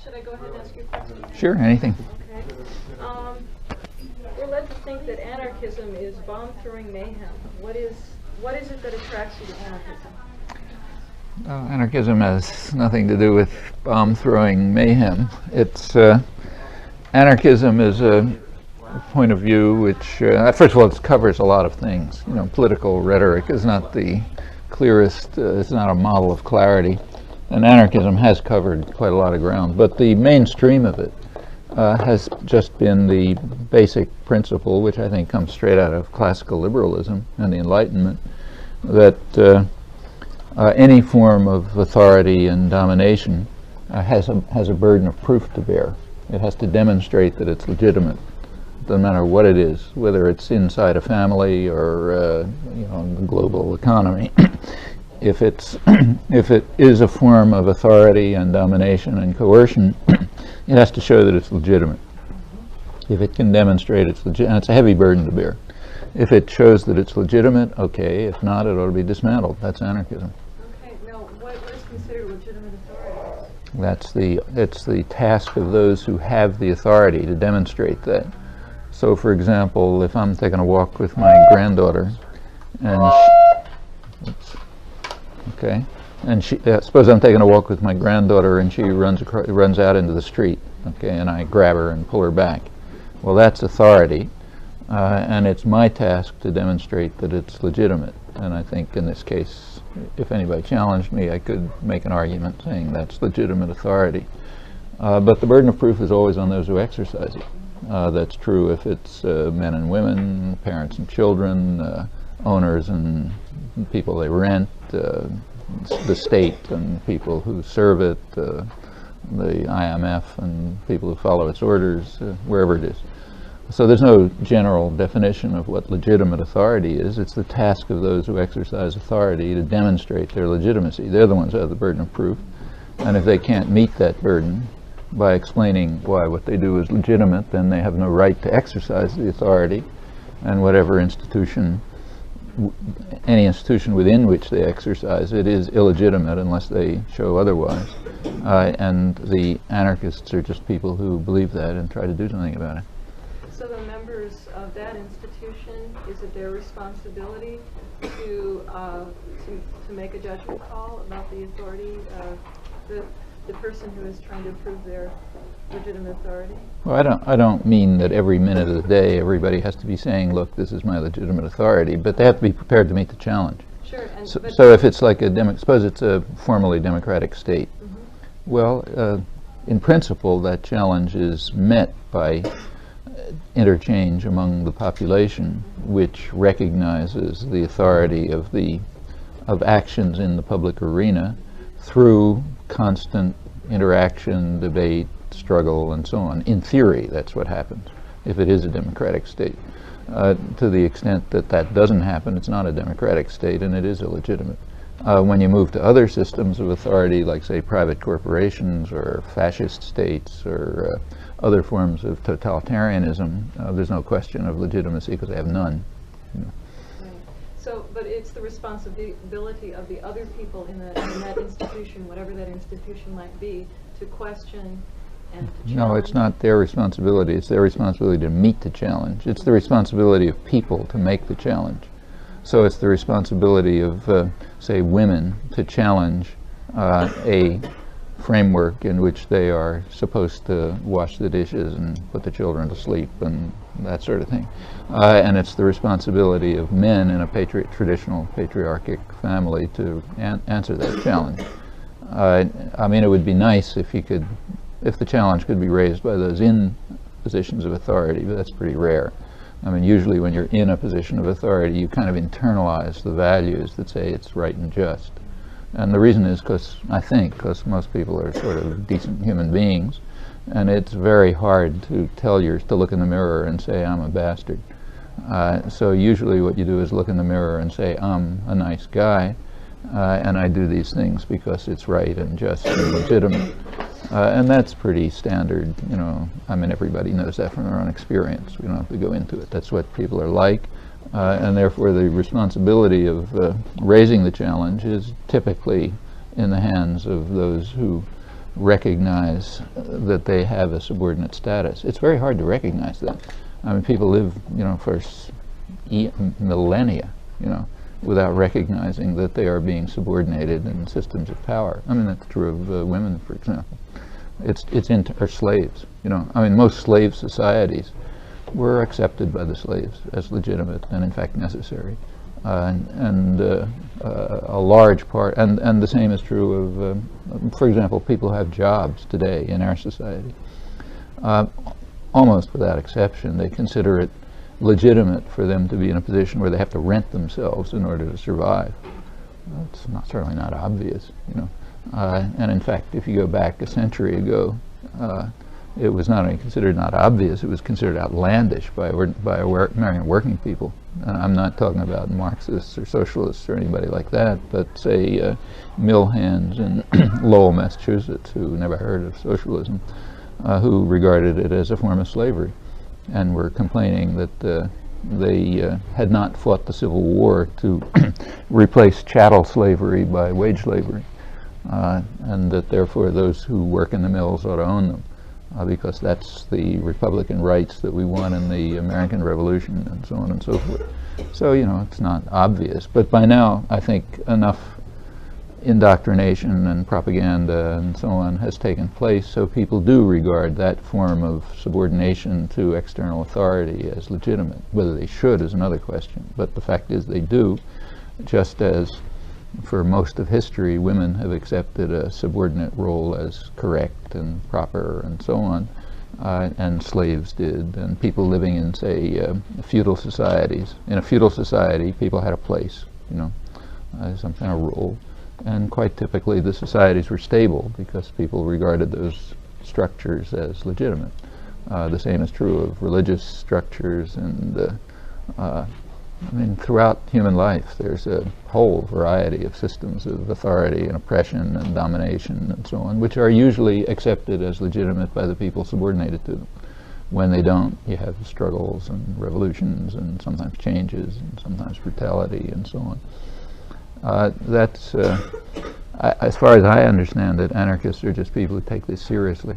Should I go ahead and ask you a question? Sure, anything. Okay. We're led to think that anarchism is bomb-throwing mayhem. What is it that attracts you to anarchism? Anarchism has nothing to do with bomb-throwing mayhem. It's anarchism is a point of view which, first of all, it covers a lot of things. You know, political rhetoric is not the clearest. It's not a model of clarity, and anarchism has covered quite a lot of ground. But the mainstream of it has just been the basic principle, which I think comes straight out of classical liberalism and the Enlightenment, that any form of authority and domination has a burden of proof to bear. It has to demonstrate that it's legitimate. It doesn't matter what it is, whether it's inside a family or the global economy. If it is a form of authority and domination and coercion, it has to show that it's legitimate. If it can demonstrate it's legitimate, and it's a heavy burden to bear. If it shows that it's legitimate, okay. If not, it ought to be dismantled. That's anarchism. Okay. Now, what is considered legitimate authority? It's the task of those who have the authority to demonstrate that. So, for example, if I'm taking a walk with my granddaughter, and suppose I'm taking a walk with my granddaughter and she runs out into the street, okay, and I grab her and pull her back. Well, that's authority, and it's my task to demonstrate that it's legitimate. And I think in this case, if anybody challenged me, I could make an argument saying that's legitimate authority. But the burden of proof is always on those who exercise it. That's true if it's men and women, parents and children, owners and people they rent, the state and people who serve it, the IMF and people who follow its orders, wherever it is. So there's no general definition of what legitimate authority is. It's the task of those who exercise authority to demonstrate their legitimacy. They're the ones who have the burden of proof. And if they can't meet that burden by explaining why what they do is legitimate, then they have no right to exercise the authority. And whatever institution, any institution within which they exercise it is illegitimate unless they show otherwise. And the anarchists are just people who believe that and try to do something about it. So the members of that institution, is it their responsibility to make a judgment call about the authority of the person who is trying to prove their legitimate authority? Well, I don't mean that every minute of the day everybody has to be saying, look, this is my legitimate authority, but they have to be prepared to meet the challenge. Sure. So if it's like suppose it's a formally democratic state, well, in principle, that challenge is met by interchange among the population, which recognizes the authority of actions in the public arena through constant interaction, debate, struggle, and so on. In theory, that's what happens if it is a democratic state. To the extent that that doesn't happen, it's not a democratic state and it is illegitimate. When you move to other systems of authority, like, say, private corporations or fascist states or other forms of totalitarianism, there's no question of legitimacy because they have none. You know. Right. So, but it's the responsibility of the other people in that institution, whatever that institution might be, to question and to challenge. No, it's not their responsibility. It's their responsibility to meet the challenge. It's the responsibility of people to make the challenge. So it's the responsibility of, say, women to challenge a framework in which they are supposed to wash the dishes and put the children to sleep and that sort of thing. And it's the responsibility of men in a traditional patriarchic family to answer that challenge. I mean, it would be nice if the challenge could be raised by those in positions of authority, but that's pretty rare. I mean, usually when you're in a position of authority, you kind of internalize the values that say it's right and just. And the reason is because most people are sort of decent human beings, and it's very hard to look in the mirror and say, I'm a bastard. So usually what you do is look in the mirror and say, I'm a nice guy, and I do these things because it's right and just and legitimate. And that's pretty standard, you know. I mean, everybody knows that from their own experience. We don't have to go into it. That's what people are like. And therefore the responsibility of raising the challenge is typically in the hands of those who recognize that they have a subordinate status. It's very hard to recognize that. I mean, people live, for millennia, without recognizing that they are being subordinated in systems of power. I mean, that's true of women, for example. Or slaves. I mean, most slave societies were accepted by the slaves as legitimate and, in fact, necessary. A large part, and the same is true of, for example, people who have jobs today in our society. Almost without exception, they consider it legitimate for them to be in a position where they have to rent themselves in order to survive. It's certainly not obvious, and in fact, if you go back a century ago, it was not only considered not obvious, it was considered outlandish by American working people. I'm not talking about Marxists or socialists or anybody like that, but say mill hands in Lowell, Massachusetts, who never heard of socialism, who regarded it as a form of slavery and were complaining that they had not fought the Civil War to replace chattel slavery by wage slavery, and that therefore those who work in the mills ought to own them. Because that's the Republican rights that we won in the American Revolution, and so on and so forth. So, it's not obvious. But by now, I think enough indoctrination and propaganda and so on has taken place, so people do regard that form of subordination to external authority as legitimate. Whether they should is another question. But the fact is they do, just as for most of history, women have accepted a subordinate role as correct and proper and so on, and slaves did, and people living in, say, feudal societies. In a feudal society, people had a place, some kind of role, and quite typically the societies were stable because people regarded those structures as legitimate. The same is true of religious structures, and I mean, throughout human life, there's a whole variety of systems of authority and oppression and domination and so on, which are usually accepted as legitimate by the people subordinated to them. When they don't, you have struggles and revolutions and sometimes changes and sometimes brutality and so on. As far as I understand it, anarchists are just people who take this seriously.